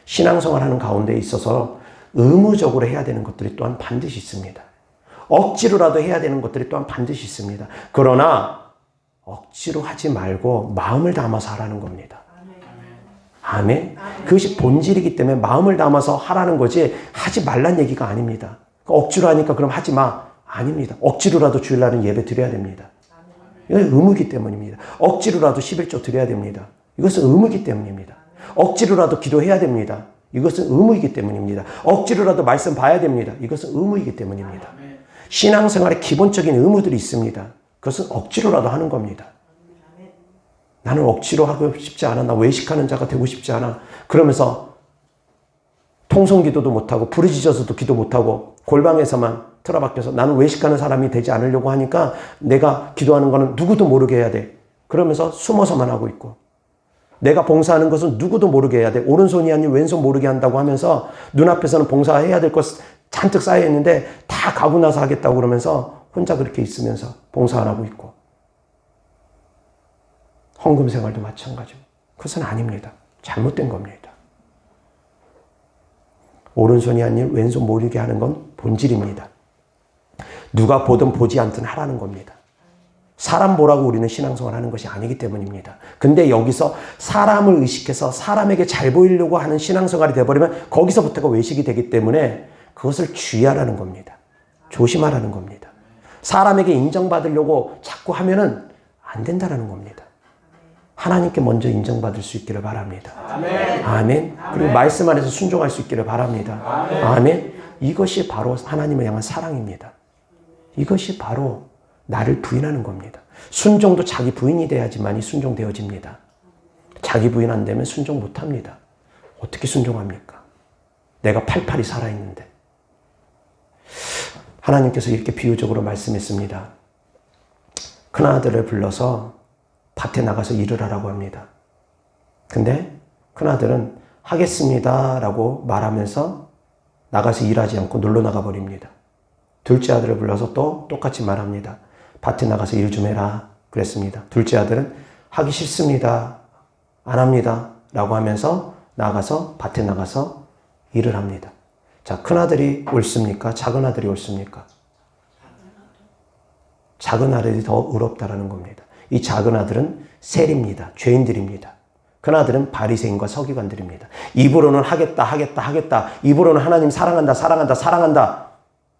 A: 신앙생활하는 가운데 있어서 의무적으로 해야 되는 것들이 또한 반드시 있습니다. 억지로라도 해야 되는 것들이 또한 반드시 있습니다. 그러나 억지로 하지 말고 마음을 담아서 하라는 겁니다. 아멘. 그것이 본질이기 때문에 마음을 담아서 하라는 거지 하지 말란 얘기가 아닙니다. 억지로 하니까 그럼 하지 마. 아닙니다. 억지로라도 주일날은 예배 드려야 됩니다. 이건 의무이기 때문입니다. 억지로라도 11조 드려야 됩니다. 이것은 의무이기 때문입니다. 억지로라도 기도해야 됩니다. 이것은 의무이기 때문입니다. 억지로라도 말씀 봐야 됩니다. 이것은 의무이기 때문입니다. 신앙생활에 기본적인 의무들이 있습니다. 그것은 억지로라도 하는 겁니다. 나는 억지로 하고 싶지 않아. 나 외식하는 자가 되고 싶지 않아. 그러면서 통성기도도 못하고 부르짖어서도 기도 못하고 골방에서만 틀어박혀서 나는 외식하는 사람이 되지 않으려고 하니까 내가 기도하는 거는 누구도 모르게 해야 돼. 그러면서 숨어서만 하고 있고 내가 봉사하는 것은 누구도 모르게 해야 돼. 오른손이 아닌 왼손 모르게 한다고 하면서 눈앞에서는 봉사해야 될 것 잔뜩 쌓여있는데 다 가고 나서 하겠다고 그러면서 혼자 그렇게 있으면서 봉사 안 하고 있고 헌금 생활도 마찬가지고 그것은 아닙니다. 잘못된 겁니다. 오른손이 아닌 왼손 모르게 하는 건 본질입니다. 누가 보든 보지 않든 하라는 겁니다. 사람 보라고 우리는 신앙생활 하는 것이 아니기 때문입니다. 근데 여기서 사람을 의식해서 사람에게 잘 보이려고 하는 신앙생활이 되어버리면 거기서부터가 외식이 되기 때문에 그것을 주의하라는 겁니다. 조심하라는 겁니다. 사람에게 인정받으려고 자꾸 하면은 안 된다는 겁니다. 하나님께 먼저 인정받을 수 있기를 바랍니다. 아멘. 아멘. 그리고 말씀 안에서 순종할 수 있기를 바랍니다. 아멘. 아멘. 이것이 바로 하나님을 향한 사랑입니다. 이것이 바로 나를 부인하는 겁니다. 순종도 자기 부인이 돼야지만이 순종되어집니다. 자기 부인 안 되면 순종 못합니다. 어떻게 순종합니까? 내가 팔팔이 살아있는데. 하나님께서 이렇게 비유적으로 말씀했습니다. 큰아들을 불러서 밭에 나가서 일을 하라고 합니다. 근데 큰아들은 하겠습니다 라고 말하면서 나가서 일하지 않고 놀러 나가 버립니다. 둘째 아들을 불러서 또 똑같이 말합니다. 밭에 나가서 일 좀 해라 그랬습니다. 둘째 아들은 하기 싫습니다. 안 합니다 라고 하면서 나가서 밭에 나가서 일을 합니다. 자, 큰아들이 옳습니까? 작은 아들이 옳습니까? 작은 아들이 더 의롭다라는 겁니다. 이 작은 아들은 세리입니다. 죄인들입니다. 큰아들은 바리새인과 서기관들입니다. 입으로는 하겠다. 입으로는 하나님 사랑한다.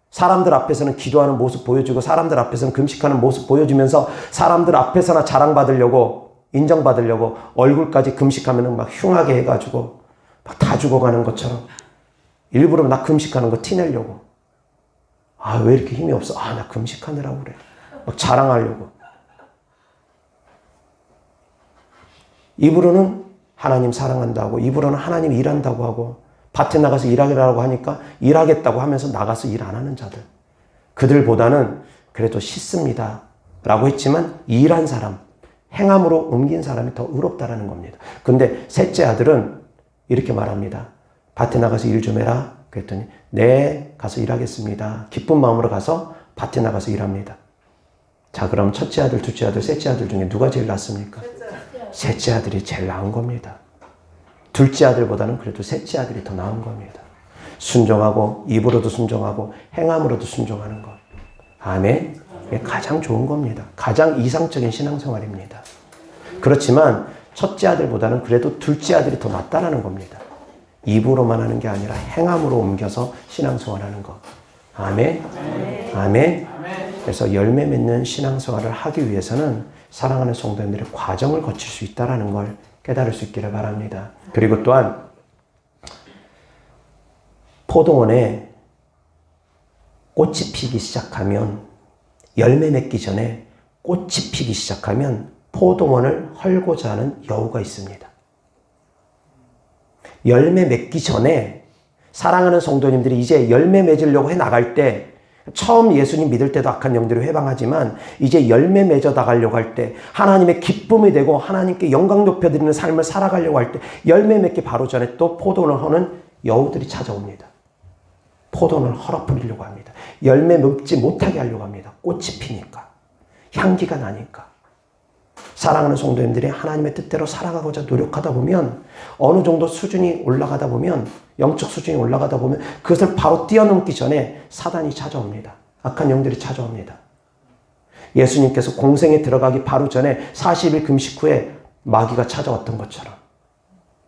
A: 사람들 앞에서는 기도하는 모습 보여주고 사람들 앞에서는 금식하는 모습 보여주면서 사람들 앞에서나 자랑받으려고 인정받으려고 얼굴까지 금식하면 막 흉하게 해가지고 막 다 죽어가는 것처럼 일부러 나 금식하는 거 티내려고. 아, 왜 이렇게 힘이 없어? 아, 나 금식하느라고 그래. 막 자랑하려고. 입으로는 하나님 사랑한다고, 입으로는 하나님 일한다고 하고, 밭에 나가서 일하라고 하니까 일하겠다고 하면서 나가서 일 안 하는 자들. 그들보다는 그래도 싫습니다 라고 했지만 일한 사람, 행함으로 옮긴 사람이 더 의롭다라는 겁니다. 근데 셋째 아들은 이렇게 말합니다. 밭에 나가서 일 좀 해라. 그랬더니 네, 가서 일하겠습니다. 기쁜 마음으로 가서 밭에 나가서 일합니다. 자, 그럼 첫째 아들, 둘째 아들, 셋째 아들 중에 누가 제일 낫습니까? 셋째 아들이 제일 나은 겁니다. 둘째 아들보다는 그래도 셋째 아들이 더 나은 겁니다. 순종하고 입으로도 순종하고 행함으로도 순종하는 것. 아멘. 이게 가장 좋은 겁니다. 가장 이상적인 신앙생활입니다. 그렇지만 첫째 아들보다는 그래도 둘째 아들이 더 낫다라는 겁니다. 입으로만 하는 게 아니라 행함으로 옮겨서 신앙생활하는 것. 아멘. 아멘. 그래서 열매 맺는 신앙생활을 하기 위해서는 사랑하는 성도님들의 과정을 거칠 수 있다는 걸 깨달을 수 있기를 바랍니다. 그리고 또한 포도원에 꽃이 피기 시작하면, 열매 맺기 전에 꽃이 피기 시작하면 포도원을 헐고자 하는 여우가 있습니다. 열매 맺기 전에 사랑하는 성도님들이 이제 열매 맺으려고 해 나갈 때, 처음 예수님 믿을 때도 악한 영들이 회방하지만 이제 열매 맺어 나가려고 할 때, 하나님의 기쁨이 되고 하나님께 영광 높여드리는 삶을 살아가려고 할 때, 열매 맺기 바로 전에 또 포도원을 허는 여우들이 찾아옵니다. 포도원을 헐어버리려고 합니다. 열매 맺지 못하게 하려고 합니다. 꽃이 피니까, 향기가 나니까. 사랑하는 성도님들이 하나님의 뜻대로 살아가고자 노력하다 보면, 어느 정도 수준이 올라가다 보면, 영적 수준이 올라가다 보면 그것을 바로 뛰어넘기 전에 사단이 찾아옵니다. 악한 영들이 찾아옵니다. 예수님께서 공생에 들어가기 바로 전에 40일 금식 후에 마귀가 찾아왔던 것처럼,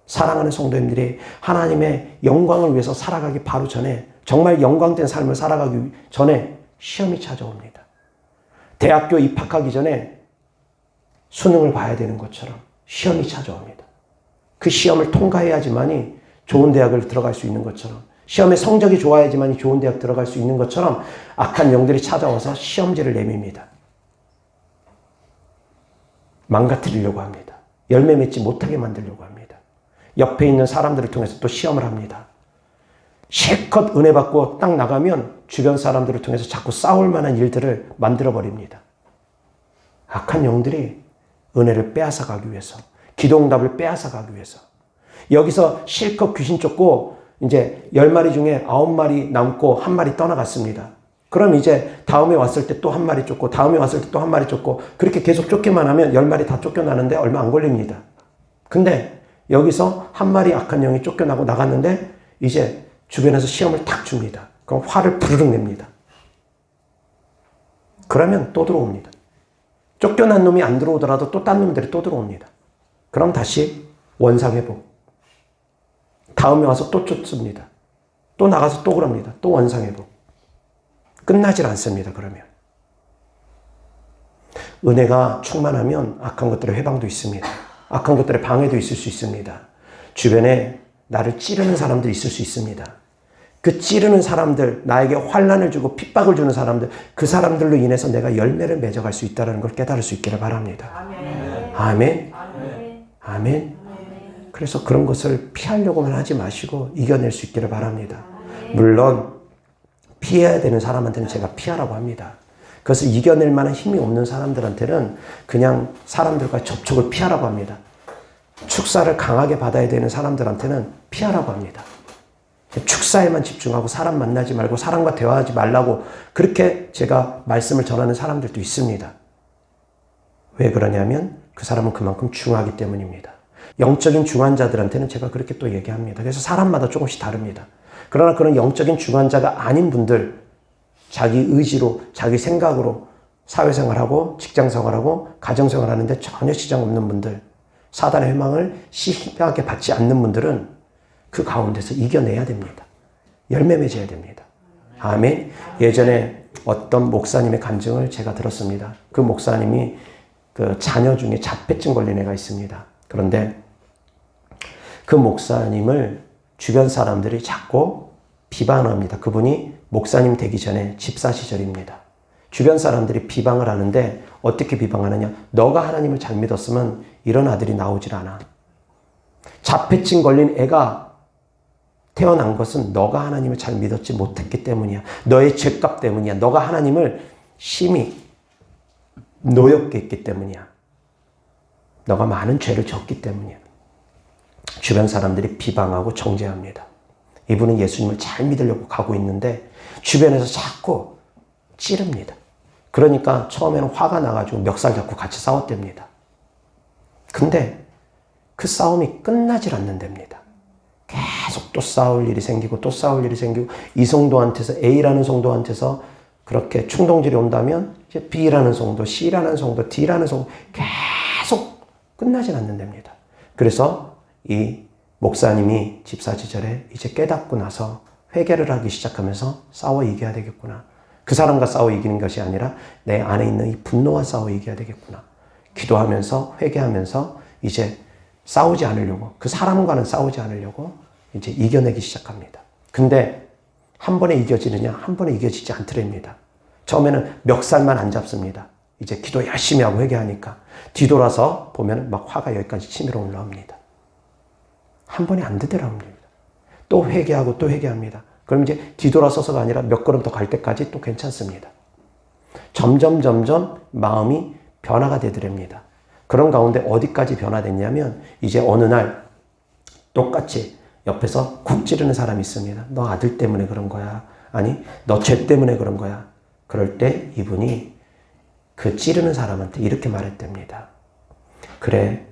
A: 사랑하는 성도님들이 하나님의 영광을 위해서 살아가기 바로 전에, 정말 영광된 삶을 살아가기 전에 시험이 찾아옵니다. 대학교 입학하기 전에 수능을 봐야 되는 것처럼 시험이 찾아옵니다. 그 시험을 통과해야지만이 좋은 대학을 들어갈 수 있는 것처럼, 시험에 성적이 좋아야지만 좋은 대학 들어갈 수 있는 것처럼 악한 영들이 찾아와서 시험지를 내밉니다. 망가뜨리려고 합니다. 열매 맺지 못하게 만들려고 합니다. 옆에 있는 사람들을 통해서 또 시험을 합니다. 실컷 은혜 받고 딱 나가면 주변 사람들을 통해서 자꾸 싸울 만한 일들을 만들어버립니다. 악한 영들이 은혜를 빼앗아 가기 위해서, 기도응답을 빼앗아 가기 위해서, 여기서 실컷 귀신 쫓고 이제 10마리 중에 9마리 남고 1마리 떠나갔습니다. 그럼 이제 다음에 왔을 때 또 1마리 쫓고, 다음에 왔을 때 또 1마리 쫓고, 그렇게 계속 쫓기만 하면 10마리 다 쫓겨나는데 얼마 안 걸립니다. 근데 여기서 1마리 악한 영이 쫓겨나고 나갔는데 이제 주변에서 시험을 탁 줍니다. 그럼 화를 부르륵 냅니다. 그러면 또 들어옵니다. 쫓겨난 놈이 안 들어오더라도 또 딴 놈들이 또 들어옵니다. 그럼 다시 원상회복. 다음에 와서 또 쫓습니다. 또 나가서 또 그럽니다. 또 원상회복. 끝나질 않습니다. 그러면. 은혜가 충만하면 악한 것들의 회방도 있습니다. 악한 것들의 방해도 있을 수 있습니다. 주변에 나를 찌르는 사람들이 있을 수 있습니다. 그 찌르는 사람들, 나에게 환난을 주고 핍박을 주는 사람들, 그 사람들로 인해서 내가 열매를 맺어갈 수 있다는 걸 깨달을 수 있기를 바랍니다. 아멘. 아멘. 아멘. 아멘. 그래서 그런 것을 피하려고만 하지 마시고 이겨낼 수 있기를 바랍니다. 물론 피해야 되는 사람한테는 제가 피하라고 합니다. 그것을 이겨낼 만한 힘이 없는 사람들한테는 그냥 사람들과 접촉을 피하라고 합니다. 축사를 강하게 받아야 되는 사람들한테는 피하라고 합니다. 축사에만 집중하고 사람 만나지 말고 사람과 대화하지 말라고 그렇게 제가 말씀을 전하는 사람들도 있습니다. 왜 그러냐면 그 사람은 그만큼 중하기 때문입니다. 영적인 중한 자들한테는 제가 그렇게 또 얘기합니다. 그래서 사람마다 조금씩 다릅니다. 그러나 그런 영적인 중한 자가 아닌 분들, 자기 의지로, 자기 생각으로 사회생활하고 직장생활하고 가정생활하는데 전혀 지장 없는 분들, 사단의 회망을 심하게 받지 않는 분들은 그 가운데서 이겨내야 됩니다. 열매 맺어야 됩니다. 아멘. 예전에 어떤 목사님의 간증을 제가 들었습니다. 그 목사님이 그 자녀 중에 자폐증 걸린 애가 있습니다. 그런데 그 목사님을 주변 사람들이 자꾸 비방합니다. 그분이 목사님 되기 전에 집사 시절입니다. 주변 사람들이 비방을 하는데 어떻게 비방하느냐? 너가 하나님을 잘 믿었으면 이런 아들이 나오질 않아. 자폐증 걸린 애가 태어난 것은 너가 하나님을 잘 믿었지 못했기 때문이야. 너의 죄값 때문이야. 너가 하나님을 심히 노엽게 했기 때문이야. 너가 많은 죄를 졌기 때문이야. 주변 사람들이 비방하고 정죄합니다. 이분은 예수님을 잘 믿으려고 가고 있는데 주변에서 자꾸 찌릅니다. 그러니까 처음에는 화가 나가지고 멱살 잡고 같이 싸웠답니다. 근데 그 싸움이 끝나질 않는답니다. 계속 또 싸울 일이 생기고 또 싸울 일이 생기고 이 성도한테서 A라는 성도한테서 그렇게 충동질이 온다면 이제 B라는 성도, C라는 성도, D라는 성도 계속 끝나진 않는답니다. 그래서 이 목사님이 집사 시절에 이제 깨닫고 나서 회개를 하기 시작하면서 싸워 이겨야 되겠구나. 그 사람과 싸워 이기는 것이 아니라 내 안에 있는 이 분노와 싸워 이겨야 되겠구나. 기도하면서 회개하면서 이제 싸우지 않으려고, 그 사람과는 싸우지 않으려고 이제 이겨내기 시작합니다. 근데 한 번에 이겨지느냐? 한 번에 이겨지지 않더랍니다. 처음에는 멱살만 안 잡습니다. 이제 기도 열심히 하고 회개하니까 뒤돌아서 보면 막 화가 여기까지 치밀어 올라옵니다. 한 번에 안 되더랍니다. 또 회개하고 또 회개합니다. 그럼 이제 뒤돌아서서가 아니라 몇 걸음 더 갈 때까지 또 괜찮습니다. 점점 마음이 변화가 되더랍니다. 그런 가운데 어디까지 변화됐냐면 이제 어느 날 똑같이 옆에서 쿡 찌르는 사람이 있습니다. 너 아들 때문에 그런 거야. 아니, 너 죄 때문에 그런 거야. 그럴 때 이분이 그 찌르는 사람한테 이렇게 말했답니다. 그래,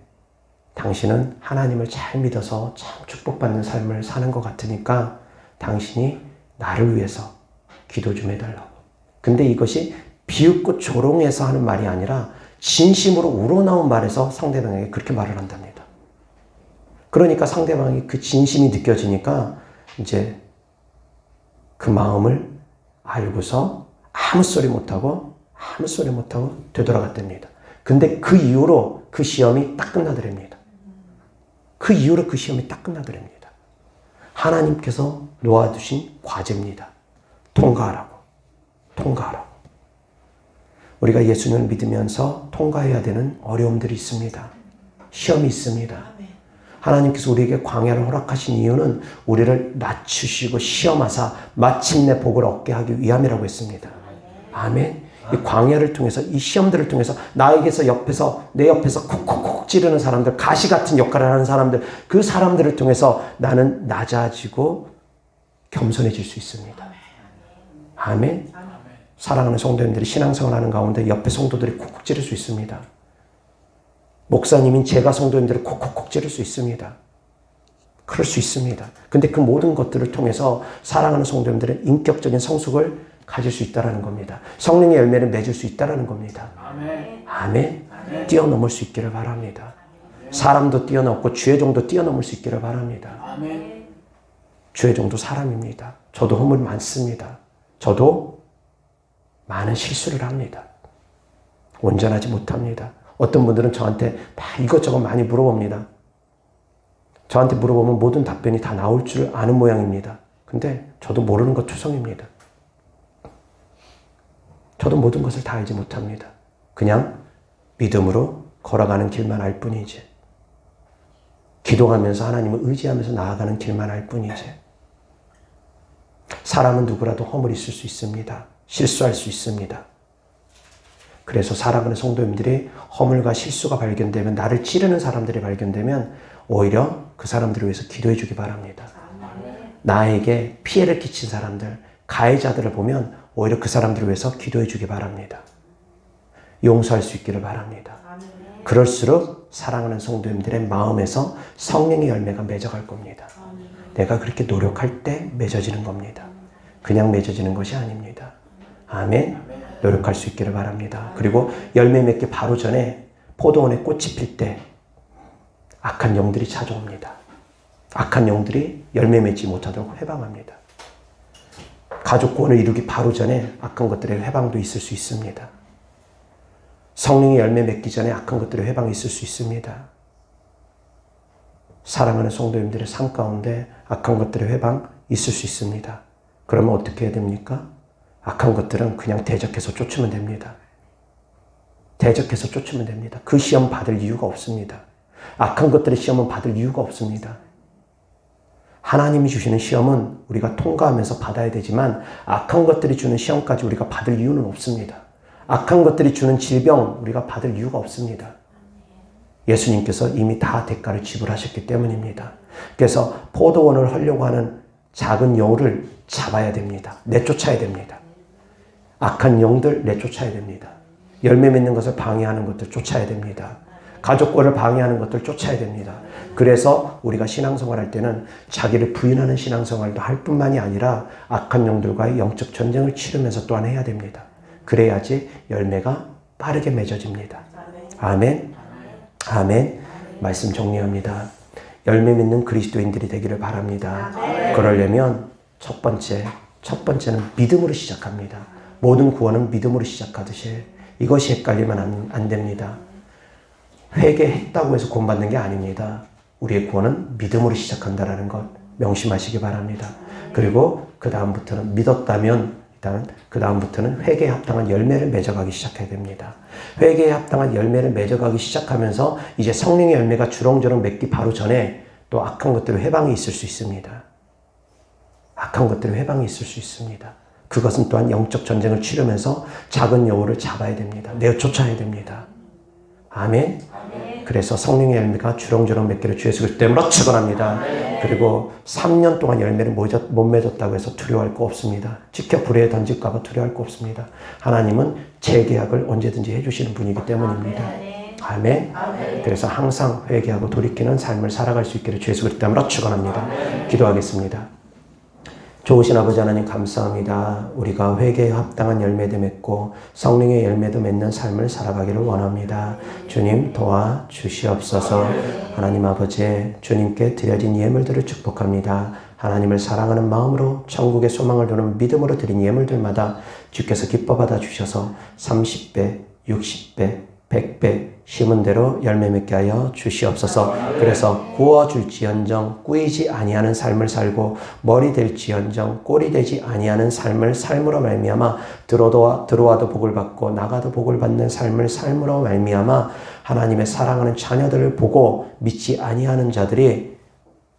A: 당신은 하나님을 잘 믿어서 참 축복받는 삶을 사는 것 같으니까 당신이 나를 위해서 기도 좀 해달라고. 근데 이것이 비웃고 조롱해서 하는 말이 아니라 진심으로 우러나온 말에서 상대방에게 그렇게 말을 한답니다. 그러니까 상대방이 그 진심이 느껴지니까 이제 그 마음을 알고서 아무 소리 못하고 되돌아갔답니다. 근데 그 이후로 그 시험이 딱 끝나더랍니다. 그 이후로 그 시험이 딱 끝나더랍니다. 하나님께서 놓아두신 과제입니다. 통과하라고. 우리가 예수님을 믿으면서 통과해야 되는 어려움들이 있습니다. 시험이 있습니다. 하나님께서 우리에게 광야를 허락하신 이유는 우리를 낮추시고 시험하사 마침내 복을 얻게 하기 위함이라고 했습니다. 아멘. 이 광야를 통해서, 이 시험들을 통해서 나에게서 내 옆에서 콕콕콕 찌르는 사람들, 가시 같은 역할을 하는 사람들, 그 사람들을 통해서 나는 낮아지고 겸손해질 수 있습니다. 아멘. 사랑하는 성도님들이 신앙생활하는 가운데 옆에 성도들이 콕콕 찌를 수 있습니다. 목사님인 제가 성도님들을 콕콕콕 찌를 수 있습니다. 그럴 수 있습니다. 근데 그 모든 것들을 통해서 사랑하는 성도님들은 인격적인 성숙을 가질 수 있다는 겁니다. 성령의 열매를 맺을 수 있다는 겁니다. 아멘. 뛰어넘을 수 있기를 바랍니다. 사람도 뛰어넘고 주의 종도 뛰어넘을 수 있기를 바랍니다. 주의 종도 사람입니다. 저도 허물 많습니다. 저도 많은 실수를 합니다. 온전하지 못합니다. 어떤 분들은 저한테 막 이것저것 많이 물어봅니다. 저한테 물어보면 모든 답변이 다 나올 줄 아는 모양입니다. 근데 저도 모르는 것 투성입니다. 저도 모든 것을 다 알지 못합니다. 그냥 믿음으로 걸어가는 길만 알 뿐이지. 기도하면서 하나님을 의지하면서 나아가는 길만 알 뿐이지. 사람은 누구라도 허물이 있을 수 있습니다. 실수할 수 있습니다. 그래서 살아가는 성도님들이 허물과 실수가 발견되면, 나를 찌르는 사람들이 발견되면 오히려 그 사람들을 위해서 기도해 주기 바랍니다. 나에게 피해를 끼친 사람들, 가해자들을 보면 오히려 그 사람들을 위해서 기도해 주기 바랍니다. 용서할 수 있기를 바랍니다. 그럴수록 사랑하는 성도님들의 마음에서 성령의 열매가 맺어갈 겁니다. 내가 그렇게 노력할 때 맺어지는 겁니다. 그냥 맺어지는 것이 아닙니다. 아멘. 노력할 수 있기를 바랍니다. 그리고 열매 맺기 바로 전에 포도원에 꽃이 필 때 악한 영들이 찾아옵니다. 악한 영들이 열매 맺지 못하도록 회방합니다. 가족 구원을 이루기 바로 전에 악한 것들의 회방도 있을 수 있습니다. 성령의 열매 맺기 전에 악한 것들의 회방이 있을 수 있습니다. 사랑하는 성도님들의 삶 가운데 악한 것들의 회방 있을 수 있습니다. 그러면 어떻게 해야 됩니까? 악한 것들은 그냥 대적해서 쫓으면 됩니다. 대적해서 쫓으면 됩니다. 그 시험 받을 이유가 없습니다. 악한 것들의 시험은 받을 이유가 없습니다. 하나님이 주시는 시험은 우리가 통과하면서 받아야 되지만 악한 것들이 주는 시험까지 우리가 받을 이유는 없습니다. 악한 것들이 주는 질병 우리가 받을 이유가 없습니다. 예수님께서 이미 다 대가를 지불하셨기 때문입니다. 그래서 포도원을 하려고 하는 작은 여우를 잡아야 됩니다. 내쫓아야 됩니다. 악한 영들 내쫓아야 됩니다. 열매 맺는 것을 방해하는 것들 쫓아야 됩니다. 가족권을 방해하는 것들 쫓아야 됩니다. 그래서 우리가 신앙생활 할 때는 자기를 부인하는 신앙생활도 할 뿐만이 아니라 악한 영들과의 영적 전쟁을 치르면서 또한 해야 됩니다. 그래야지 열매가 빠르게 맺어집니다. 아멘. 아멘. 말씀 정리합니다. 열매 맺는 그리스도인들이 되기를 바랍니다. 그러려면 첫 번째는 믿음으로 시작합니다. 모든 구원은 믿음으로 시작하듯이 이것이 헷갈리면 안 됩니다. 회개했다고 해서 구원받는 게 아닙니다. 우리의 구원은 믿음으로 시작한다는 것 명심하시기 바랍니다. 그리고 그 다음부터는 믿었다면 그 다음부터는 회개에 합당한 열매를 맺어가기 시작해야 됩니다. 회개에 합당한 열매를 맺어가기 시작하면서 이제 성령의 열매가 주렁주렁 맺기 바로 전에 또 악한 것들의 회방이 있을 수 있습니다. 악한 것들의 회방이 있을 수 있습니다. 그것은 또한 영적 전쟁을 치르면서 작은 여우를 잡아야 됩니다. 내쫓아야 됩니다. 아멘. 그래서 성령의 열매가 주렁주렁 맺기를 주 예수 그리스도 이름으로 축원합니다. 그리고 3년 동안 열매를 못 맺었다고 해서 두려워할 거 없습니다. 지켜 불에 던질까 봐 두려워할 거 없습니다. 하나님은 재계약을 언제든지 해주시는 분이기 때문입니다. 아멘. 그래서 항상 회개하고 돌이키는 삶을 살아갈 수 있기를 주 예수 그리스도 이름으로 축원합니다. 기도하겠습니다. 좋으신 아버지 하나님 감사합니다. 우리가 회개에 합당한 열매도 맺고 성령의 열매도 맺는 삶을 살아가기를 원합니다. 주님 도와주시옵소서. 하나님 아버지 주님께 드려진 예물들을 축복합니다. 하나님을 사랑하는 마음으로 천국의 소망을 두는 믿음으로 드린 예물들마다 주께서 기뻐 받아 주셔서 30배, 60배, 백배 심은 대로 열매 맺게 하여 주시옵소서. 그래서 구워줄지언정 꾸이지 아니하는 삶을 살고 머리 될지언정 꼴이 되지 아니하는 삶을 삶으로 말미암아 들어와도 복을 받고 나가도 복을 받는 삶을 삶으로 말미암아 하나님의 사랑하는 자녀들을 보고 믿지 아니하는 자들이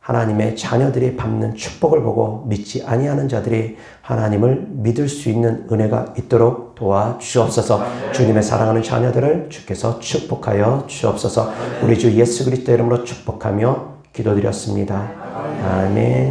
A: 하나님의 자녀들이 받는 축복을 보고 믿지 아니하는 자들이 하나님을 믿을 수 있는 은혜가 있도록 도와주옵소서. 주님의 사랑하는 자녀들을 주께서 축복하여 주옵소서. 우리 주 예수 그리스도 이름으로 축복하며 기도드렸습니다. 아멘.